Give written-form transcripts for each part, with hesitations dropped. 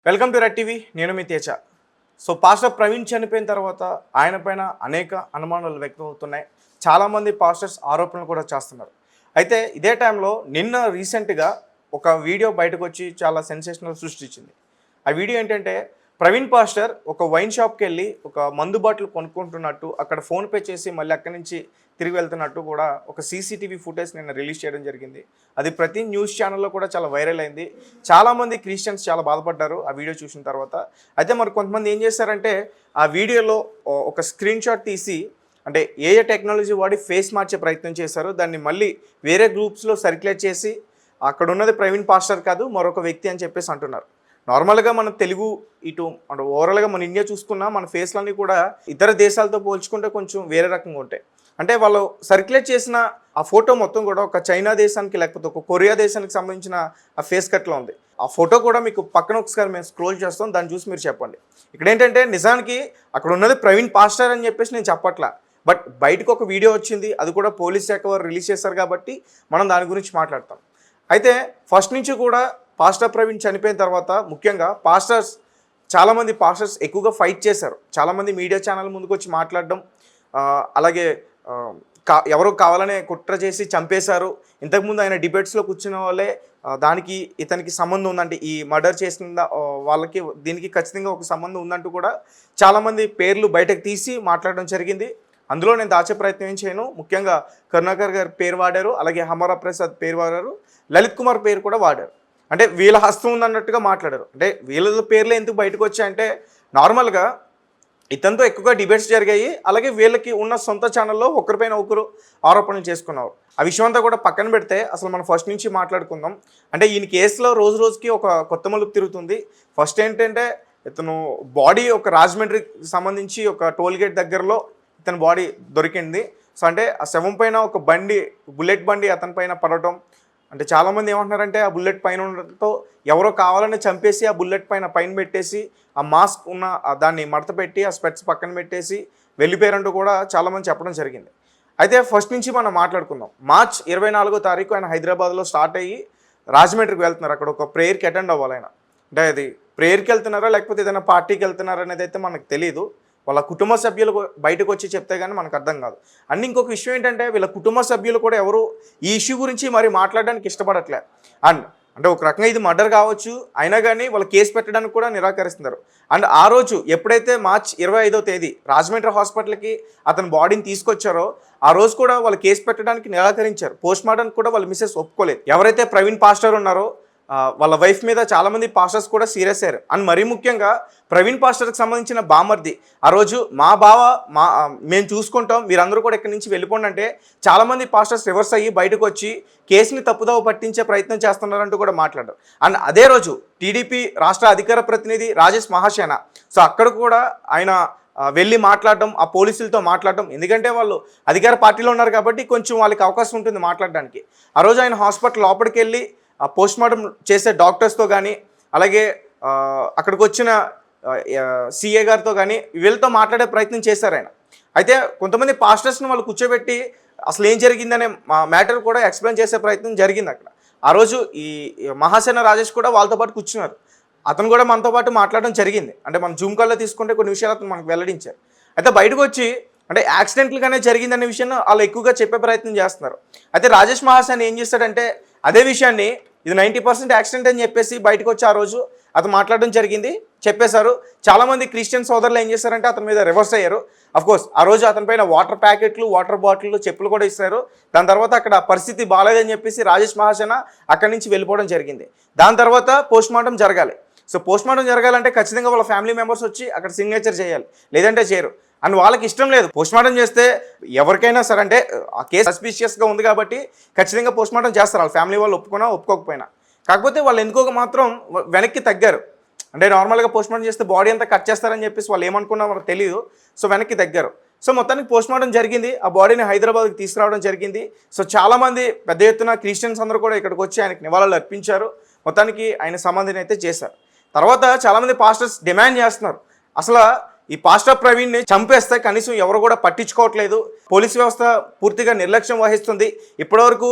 Welcome to red TV. నేను మీ Teja. So pastor Praveen చనిపోయిన తర్వాత ఆయన పైన అనేక అనుమానాలు వ్యక్తం అవుతున్నాయి. చాలామంది పాస్టర్స్ ఆరోపణలు కూడా చేస్తున్నారు. అయితే ఇదే టైంలో నిన్న రీసెంట్గా ఒక వీడియో బయటకు వచ్చి చాలా సెన్సేషనల్ సృష్టించింది. ఆ వీడియో ఏంటంటే ప్రవీణ్ పాస్టర్ ఒక వైన్ షాప్కి వెళ్ళి ఒక మందు బాటిల్ కొనుక్కుంటున్నట్టు, అక్కడ ఫోన్పే చేసి మళ్ళీ అక్కడి నుంచి తిరిగి వెళ్తున్నట్టు కూడా ఒక సీసీటీవీ ఫుటేజ్ నిన్న రిలీజ్ చేయడం జరిగింది. అది ప్రతి న్యూస్ ఛానల్లో కూడా చాలా వైరల్ అయింది. చాలామంది క్రిస్టియన్స్ చాలా బాధపడ్డారు ఆ వీడియో చూసిన తర్వాత. అయితే మరి కొంతమంది ఏం చేశారంటే ఆ వీడియోలో ఒక స్క్రీన్ షాట్ తీసి, అంటే ఏ టెక్నాలజీ వాడి ఫేస్ మార్చే ప్రయత్నం చేశారు. దాన్ని మళ్ళీ వేరే గ్రూప్స్లో సర్క్యులేట్ చేసి అక్కడ ఉన్నది ప్రవీణ్ పాస్టర్ కాదు మరొక వ్యక్తి అని చెప్పేసి అంటున్నారు. నార్మల్గా మన తెలుగు ఇటు అంటే ఓవరాల్గా మన ఇండియా చూసుకున్నా మన ఫేస్లన్నీ కూడా ఇతర దేశాలతో పోల్చుకుంటే కొంచెం వేరే రకంగా ఉంటాయి. అంటే వాళ్ళు సర్క్యులేట్ చేసిన ఆ ఫోటో మొత్తం కూడా ఒక చైనా దేశానికి లేకపోతే ఒక కొరియా దేశానికి సంబంధించిన ఆ ఫేస్ కట్లో ఉంది. ఆ ఫోటో కూడా మీకు పక్కన ఒకసారి మేము స్క్రోల్ చేస్తాం, దాన్ని చూసి మీరు చెప్పండి. ఇక్కడ ఏంటంటే నిజానికి అక్కడ ఉన్నది ప్రవీణ్ పాస్టర్ అని చెప్పేసి నేను చెప్పట్లా, బట్ బయటకు ఒక వీడియో వచ్చింది, అది కూడా పోలీస్ శాఖ వారు రిలీజ్ చేశారు కాబట్టి మనం దాని గురించి మాట్లాడతాం. అయితే ఫస్ట్ నుంచి కూడా పాస్టర్ ప్రవీణ్ చనిపోయిన తర్వాత ముఖ్యంగా చాలామంది పాస్టర్స్ ఎక్కువగా ఫైట్ చేశారు. చాలామంది మీడియా ఛానల్ ముందుకు వచ్చి మాట్లాడడం, అలాగే ఎవరో కావాలనే కుట్ర చేసి చంపేశారు, ఇంతకుముందు ఆయన డిబేట్స్లో కూర్చున్న వాళ్ళే దానికి ఇతనికి సంబంధం ఉందంటే ఈ మర్డర్ చేసిన వాళ్ళకి దీనికి ఖచ్చితంగా ఒక సంబంధం ఉందంటూ కూడా చాలామంది పేర్లు బయటకు తీసి మాట్లాడడం జరిగింది. అందులో నేను దాచే ప్రయత్నం ఏం చేయను. ముఖ్యంగా కరుణాకర్ గారి పేరు వాడారు, అలాగే హమారా ప్రసాద్ పేరు వాడారు, లలిత్ కుమార్ పేరు కూడా వాడారు. అంటే వీళ్ళ హస్తం ఉందన్నట్టుగా మాట్లాడారు. అంటే వీళ్ళ పేర్లు ఎందుకు బయటకు వచ్చాయంటే నార్మల్గా ఇతనితో ఎక్కువగా డిబేట్స్ జరిగాయి, అలాగే వీళ్ళకి ఉన్న సొంత ఛానల్లో ఒకరిపైన ఒకరు ఆరోపణలు చేసుకున్నారు. ఆ విషయం అంతా కూడా పక్కన పెడితే అసలు మనం ఫస్ట్ నుంచి మాట్లాడుకుందాం. అంటే ఈయన కేసులో రోజు రోజుకి ఒక కొత్త మలుపు తిరుగుతుంది. ఫస్ట్ ఏంటంటే ఇతను బాడీ ఒక రాజమండ్రికి సంబంధించి ఒక టోల్గేట్ దగ్గరలో ఇతని బాడీ దొరికింది. సో అంటే ఆ శవం పైన ఒక బుల్లెట్ బండి అతని పైన పడటం, అంటే చాలామంది ఏమంటున్నారంటే ఆ బుల్లెట్ పైన ఉండటంతో ఎవరో కావాలని చంపేసి ఆ బుల్లెట్ పైన పెట్టేసి ఆ మాస్క్ ఉన్న దాన్ని మడత పెట్టి ఆ స్పెట్స్ పక్కన పెట్టేసి వెళ్ళిపోయారంటూ కూడా చాలామంది చెప్పడం జరిగింది. అయితే ఫస్ట్ నుంచి మనం మాట్లాడుకుందాం. మార్చ్ 24వ తారీఖు ఆయన హైదరాబాద్లో స్టార్ట్ అయ్యి రాజమండ్రికి వెళ్తున్నారు. అక్కడ ఒక ప్రేయర్కి అటెండ్ అవ్వాలి ఆయన. అంటే అది ప్రేయర్కి వెళ్తున్నారా లేకపోతే ఏదైనా పార్టీకి వెళ్తున్నారా అనేది అయితే మనకు తెలియదు. వాళ్ళ కుటుంబ సభ్యులు బయటకు వచ్చి చెప్తే కానీ మనకు అర్థం కాదు. అండ్ ఇంకొక విషయం ఏంటంటే వీళ్ళ కుటుంబ సభ్యులు కూడా ఎవరు ఈ ఇష్యూ గురించి మరి మాట్లాడడానికి ఇష్టపడట్లే. అంటే ఒక రకంగా ఇది మర్డర్ కావచ్చు, అయినా కానీ వాళ్ళు కేసు పెట్టడానికి కూడా నిరాకరిస్తున్నారు. అండ్ ఆ రోజు ఎప్పుడైతే మార్చ్ 25వ తేదీ రాజమండ్రి హాస్పిటల్కి అతని బాడీని తీసుకొచ్చారో ఆ రోజు కూడా వాళ్ళు కేసు పెట్టడానికి నిరాకరించారు. పోస్ట్ మార్టం కూడా వాళ్ళ మిస్సెస్ ఒప్పుకోలేదు. ఎవరైతే ప్రవీణ్ పాస్టర్ ఉన్నారో వాళ్ళ వైఫ్ మీద చాలామంది పాస్టర్స్ కూడా సీరియస్ అయ్యారు. అండ్ మరీ ముఖ్యంగా ప్రవీణ్ పాస్టర్కి సంబంధించిన బామర్ది ఆ రోజు మేము చూసుకుంటాం, మీరందరూ కూడా ఇక్కడి నుంచి వెళ్ళిపోండి అంటే చాలామంది పాస్టర్స్ రివర్స్ అయ్యి బయటకు వచ్చి కేసుని తప్పుదోవ పట్టించే ప్రయత్నం చేస్తున్నారంటూ కూడా మాట్లాడారు. అండ్ అదే రోజు టీడీపీ రాష్ట్ర అధికార ప్రతినిధి రాజేష్ మహాసేన, సో అక్కడ కూడా ఆయన వెళ్ళి మాట్లాడడం, ఆ పోలీసులతో మాట్లాడడం, ఎందుకంటే వాళ్ళు అధికార పార్టీలో ఉన్నారు కాబట్టి కొంచెం వాళ్ళకి అవకాశం ఉంటుంది మాట్లాడడానికి. ఆ రోజు ఆయన హాస్పిటల్ లోపలికి వెళ్ళి ఆ పోస్ట్ మార్టం చేసే డాక్టర్స్తో కానీ అలాగే అక్కడికి వచ్చిన సిఏ గారితో కానీ వీళ్ళతో మాట్లాడే ప్రయత్నం చేశారు ఆయన. అయితే కొంతమంది పాస్టర్స్ని వాళ్ళు కూర్చోబెట్టి అసలు ఏం జరిగిందనే మ్యాటర్ కూడా ఎక్స్ప్లెయిన్ చేసే ప్రయత్నం జరిగింది అక్కడ. ఆ రోజు ఈ మహాసేన రాజేష్ కూడా వాళ్ళతో పాటు కూర్చున్నారు. అతను కూడా మనతో పాటు మాట్లాడడం జరిగింది. అంటే మనం జూమ్ కాల్లో తీసుకుంటే కొన్ని విషయాలు అతను మనకు వెల్లడించారు. అయితే బయటకు వచ్చి అంటే యాక్సిడెంట్లుగానే జరిగిందనే విషయాన్ని వాళ్ళు ఎక్కువగా చెప్పే ప్రయత్నం చేస్తున్నారు. అయితే రాజేష్ మహాసేన ఏం చేస్తాడంటే అదే విషయాన్ని ఇది 90% యాక్సిడెంట్ అని చెప్పేసి బయటకు వచ్చి ఆ రోజు అతను మాట్లాడడం జరిగింది, చెప్పేశారు. చాలామంది క్రిస్టియన్ సోదరులు ఏం చేశారంటే అతని మీద రివర్స్ అయ్యారు. అఫ్కోర్స్ ఆ రోజు అతని పైన వాటర్ ప్యాకెట్లు, వాటర్ బాటిళ్ళు, చెప్పులు కూడా ఇస్తారు. దాని తర్వాత అక్కడ పరిస్థితి బాగాలేదని చెప్పేసి రాజేష్ మహాసేన అక్కడి నుంచి వెళ్ళిపోవడం జరిగింది. దాని తర్వాత పోస్ట్ మార్టం జరగాలి. సో పోస్ట్ మార్టం జరగాలంటే ఖచ్చితంగా వాళ్ళ ఫ్యామిలీ మెంబర్స్ వచ్చి అక్కడ సిగ్నేచర్ చేయాలి, లేదంటే చేయరు. అండ్ వాళ్ళకి ఇష్టం లేదు పోస్ట్ మార్టం చేస్తే. ఎవరికైనా సరే అంటే ఆ కేసు సస్పీషియస్గా ఉంది కాబట్టి ఖచ్చితంగా పోస్ట్ మార్టం చేస్తారు, వాళ్ళ ఫ్యామిలీ వాళ్ళు ఒప్పుకున్నా ఒప్పుకోకపోయినా. కాకపోతే వాళ్ళు ఎందుకో మాత్రం వెనక్కి తగ్గారు. అంటే నార్మల్గా పోస్ట్ మార్టం చేస్తే బాడీ అంతా కట్ చేస్తారని చెప్పేసి వాళ్ళు ఏమనుకున్నా వాళ్ళకి తెలియదు. సో వెనక్కి తగ్గారు. సో మొత్తానికి పోస్ట్ మార్టం జరిగింది, ఆ బాడీని హైదరాబాద్కి తీసుకురావడం జరిగింది. సో చాలామంది పెద్ద ఎత్తున క్రిస్టియన్స్ అందరూ కూడా ఇక్కడికి వచ్చి ఆయనకి నివాళులు అర్పించారు. మొత్తానికి ఆయన సమాధిని అయితే చేశారు. తర్వాత చాలామంది పాస్టర్స్ డిమాండ్ చేస్తున్నారు, అసలు ఈ పాస్టర్ ప్రవీణ్ని చంపేస్తే కనీసం ఎవరు కూడా పట్టించుకోవట్లేదు, పోలీసు వ్యవస్థ పూర్తిగా నిర్లక్ష్యం వహిస్తుంది, ఇప్పటివరకు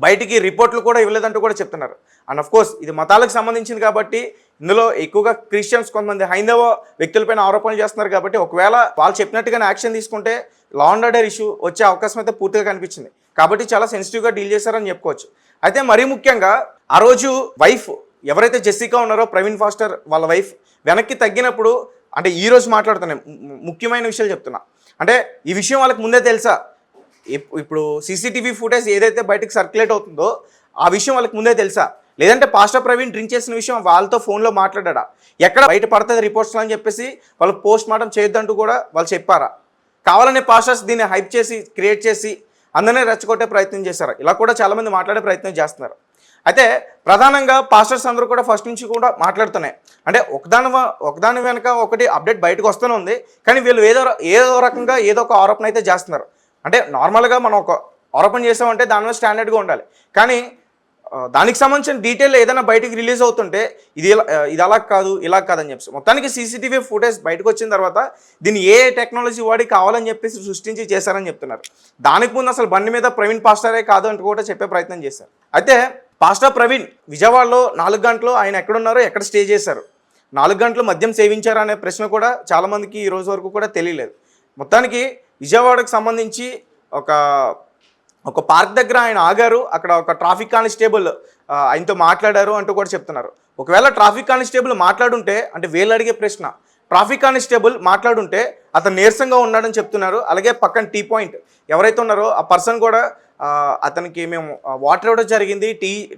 బయటికి రిపోర్ట్లు కూడా ఇవ్వలేదంటూ కూడా చెప్తున్నారు. అండ్ ఆఫ్ కోర్స్ ఇది మతాలకు సంబంధించింది కాబట్టి ఇందులో ఎక్కువగా క్రిస్టియన్స్ కొంతమంది హైందవ వ్యక్తులపైన ఆరోపణలు చేస్తున్నారు కాబట్టి ఒకవేళ వాళ్ళు చెప్పినట్టుగానే యాక్షన్ తీసుకుంటే లా అండ్ ఆర్డర్ ఇష్యూ వచ్చే అవకాశం అయితే పూర్తిగా కనిపించింది. కాబట్టి చాలా సెన్సిటివ్గా డీల్ చేశారని చెప్పుకోవచ్చు. అయితే మరీ ముఖ్యంగా ఆ రోజు వైఫ్ ఎవరైతే జెస్సికా ఉన్నారో ప్రవీణ్ ఫాస్టర్ వాళ్ళ వైఫ్ వెనక్కి తగ్గినప్పుడు అంటే ఈ రోజు మాట్లాడుతున్నాను, ముఖ్యమైన విషయాలు చెప్తున్నా. అంటే ఈ విషయం వాళ్ళకి ముందే తెలుసా? ఇప్పుడు సీసీటీవీ ఫుటేజ్ ఏదైతే బయటకు సర్క్యులేట్ అవుతుందో ఆ విషయం వాళ్ళకి ముందే తెలుసా? లేదంటే పాస్టర్ ప్రవీణ్ డ్రింక్ చేసిన విషయం వాళ్ళతో ఫోన్లో మాట్లాడా? ఎక్కడ బయట పడుతుంది రిపోర్ట్స్లో అని చెప్పేసి వాళ్ళు పోస్ట్ మార్టం చేయొద్దంటూ కూడా వాళ్ళు చెప్పారా? కావాలనే పాస్టర్స్ దీన్ని హైప్ చేసి క్రియేట్ చేసి అందరినీ రెచ్చగొట్టే ప్రయత్నం చేశారు. ఇలా కూడా చాలామంది మాట్లాడే ప్రయత్నం చేస్తున్నారు. అయితే ప్రధానంగా పాస్టర్స్ అందరూ కూడా ఫస్ట్ నుంచి కూడా మాట్లాడుతున్నాయి. అంటే ఒకదాని వెనక ఒకటి అప్డేట్ బయటకు వస్తూనే ఉంది. కానీ వీళ్ళు ఏదో రకంగా ఏదో ఒక ఆరోపణ అయితే చేస్తున్నారు. అంటే నార్మల్గా మనం ఒక ఆరోపణ చేసామంటే దాని మీద స్టాండర్డ్గా ఉండాలి. కానీ దానికి సంబంధించిన డీటెయిల్ ఏదైనా బయటికి రిలీజ్ అవుతుంటే ఇది అలా కాదు ఇలా కాదని చెప్పేసి మొత్తానికి సీసీటీవీ ఫుటేజ్ బయటకు వచ్చిన తర్వాత దీన్ని ఏ టెక్నాలజీ వాడి కావాలని చెప్పేసి సృష్టించి చేశారని చెప్తున్నారు. దానికి ముందు అసలు బండి మీద ప్రవీణ్ పాస్టరే కాదు అంటూ కూడా చెప్పే ప్రయత్నం చేశారు. అయితే పాస్టర్ ప్రవీణ్ విజయవాడలో 4 గంటలు ఆయన ఎక్కడున్నారో ఎక్కడ స్టే చేశారు, 4 గంటలు మద్యం సేవించారా అనే ప్రశ్న కూడా చాలామందికి ఈ రోజు వరకు కూడా తెలియలేదు. మొత్తానికి విజయవాడకు సంబంధించి ఒక పార్క్ దగ్గర ఆయన ఆగారు. అక్కడ ఒక ట్రాఫిక్ కానిస్టేబుల్ ఆయనతో మాట్లాడారు అంటూ కూడా చెప్తున్నారు. ఒకవేళ ట్రాఫిక్ కానిస్టేబుల్ మాట్లాడుంటే అంటే వీళ్ళు అడిగే ప్రశ్న, ట్రాఫిక్ కానిస్టేబుల్ మాట్లాడుంటే అతను నీరసంగా ఉన్నాడని చెప్తున్నారు. అలాగే పక్కన టీ పాయింట్ ఎవరైతే ఉన్నారో ఆ పర్సన్ కూడా అతనికి మేము వాటర్ ఇవ్వడం జరిగింది,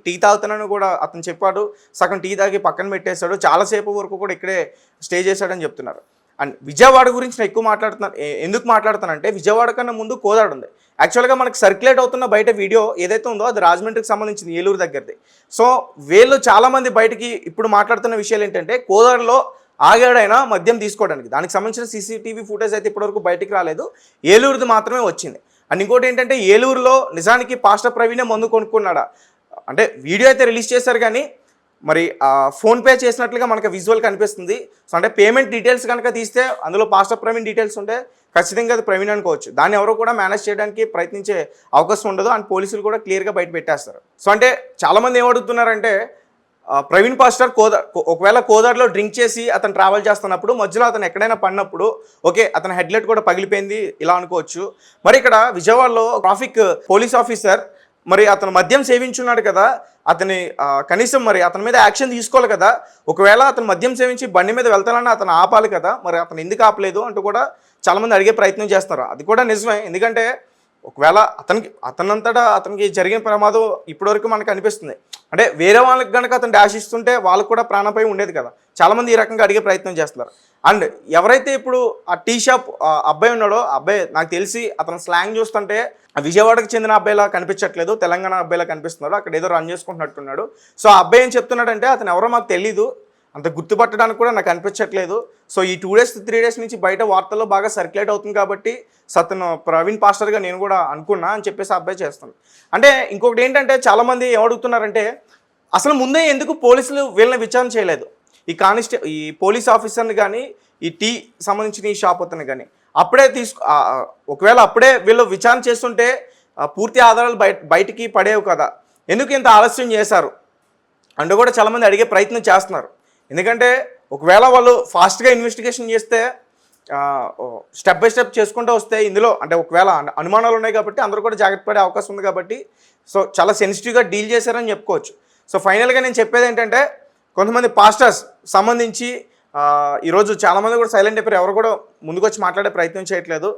టీ తాగుతున్నాను కూడా అతను చెప్పాడు. సగం టీ తాగి పక్కన పెట్టేశాడు, చాలాసేపు వరకు కూడా ఇక్కడే స్టే చేశాడని చెప్తున్నారు. అండ్ విజయవాడ గురించి నేను ఎక్కువ మాట్లాడుతున్నాను. ఎందుకు మాట్లాడుతానంటే విజయవాడ కన్నా ముందు కోదాడ ఉంది. యాక్చువల్గా మనకి సర్క్యులేట్ అవుతున్న బయట వీడియో ఏదైతే ఉందో అది రాజమండ్రికి సంబంధించింది, ఏలూరు దగ్గరది. సో వీళ్ళు చాలామంది బయటికి ఇప్పుడు మాట్లాడుతున్న విషయాలు ఏంటంటే కోదాడలో ఆగాడైనా మద్యం తీసుకోవడానికి. దానికి సంబంధించిన సీసీటీవీ ఫుటేజ్ అయితే ఇప్పటివరకు బయటికి రాలేదు, ఏలూరుది మాత్రమే వచ్చింది. అండ్ ఇంకోటి ఏంటంటే ఏలూరులో నిజానికి పాస్టర్ ప్రవీణే మందు కొనుక్కున్నాడా అంటే వీడియో అయితే రిలీజ్ చేశారు కానీ మరి ఫోన్పే చేసినట్లుగా మనకు విజువల్ కనిపిస్తుంది. సో అంటే పేమెంట్ డీటెయిల్స్ కనుక తీస్తే అందులో పాస్టర్ ప్రవీణ్ డీటెయిల్స్ ఉంటే ఖచ్చితంగా అది ప్రవీణ్ అనుకోవచ్చు. దాన్ని ఎవరో కూడా మేనేజ్ చేయడానికి ప్రయత్నించే అవకాశం ఉండదు. అండ్ పోలీసులు కూడా క్లియర్గా బయట పెట్టేస్తారు. సో అంటే చాలామంది ఏమడుగుతున్నారంటే ప్రవీణ్ పాస్టర్ ఒకవేళ కోదాడలో డ్రింక్ చేసి అతను ట్రావెల్ చేస్తున్నప్పుడు మధ్యలో అతను ఎక్కడైనా పడినప్పుడు ఓకే అతని హెడ్లైట్ కూడా పగిలిపోయింది ఇలా అనుకోవచ్చు. మరి ఇక్కడ విజయవాడలో ట్రాఫిక్ పోలీస్ ఆఫీసర్ మరి అతను మద్యం సేవించున్నాడు కదా, అతని కనీసం మరి అతని మీద యాక్షన్ తీసుకోవాలి కదా. ఒకవేళ అతను మద్యం సేవించి బండి మీద వెళ్తానని అతను ఆపాలి కదా, మరి అతను ఎందుకు ఆపలేదు అంటూ కూడా చాలామంది అడిగే ప్రయత్నం చేస్తున్నారు. అది కూడా నిజమే. ఎందుకంటే ఒకవేళ అతనంతటా అతనికి జరిగిన ప్రమాదం ఇప్పటివరకు మనకు అనిపిస్తుంది. అంటే వేరే వాళ్ళకి కనుక అతను డాష్ ఇస్తుంటే వాళ్ళకు కూడా ప్రాణాపాయం ఉండేది కదా. చాలామంది ఈ రకంగా అడిగే ప్రయత్నం చేస్తున్నారు. అండ్ ఎవరైతే ఇప్పుడు ఆ టీ షాప్ అబ్బాయి ఉన్నాడో అబ్బాయి నాకు తెలిసి అతను స్లాంగ్ చూస్తుంటే విజయవాడకు చెందిన అబ్బాయిలా కనిపించట్లేదు, తెలంగాణ అబ్బాయిలా కనిపిస్తున్నాడు. అక్కడ ఏదో రన్ చేసుకుంటున్నట్టున్నాడు. సో ఆ అబ్బాయి ఏం చెప్తున్నాడంటే అతను ఎవరో మాకు తెలీదు, అంత గుర్తుపట్టడానికి కూడా నాకు అనిపించట్లేదు. సో ఈ 2 days 3 days నుంచి బయట వార్తల్లో బాగా సర్క్యులేట్ అవుతుంది కాబట్టి అతను ప్రవీణ్ పాస్టర్గా నేను కూడా అనుకున్నా అని చెప్పేసి ఆ అబ్బాయి చేస్తాను. అంటే ఇంకొకటి ఏంటంటే చాలామంది ఏమడుగుతున్నారంటే అసలు ముందే ఎందుకు పోలీసులు వీళ్ళని విచారణ చేయలేదు, ఈ పోలీస్ ఆఫీసర్ని కానీ ఈ టీ సంబంధించిన ఈ షాప్ అతను కానీ అప్పుడే ఒకవేళ అప్పుడే వీళ్ళు విచారణ చేస్తుంటే పూర్తి ఆధారాలు బయటికి పడేవి కదా, ఎందుకు ఇంత ఆలస్యం చేశారు అంటూ కూడా చాలామంది అడిగే ప్రయత్నం చేస్తున్నారు. ఎందుకంటే ఒకవేళ వాళ్ళు ఫాస్ట్గా ఇన్వెస్టిగేషన్ చేస్తే స్టెప్ బై స్టెప్ చేసుకుంటూ వస్తే ఇందులో అంటే ఒకవేళ అనుమానాలు ఉన్నాయి కాబట్టి అందరూ కూడా జాగ్రత్త పడే అవకాశం ఉంది కాబట్టి సో చాలా సెన్సిటివ్గా డీల్ చేశారని చెప్పుకోవచ్చు. సో ఫైనల్గా నేను చెప్పేది ఏంటంటే కొంతమంది పాస్టర్స్ సంబంధించి ఈరోజు చాలామంది కూడా సైలెంట్ అయిపోయారు, ఎవరు కూడా ముందుకు వచ్చి మాట్లాడే ప్రయత్నం చేయట్లేదు.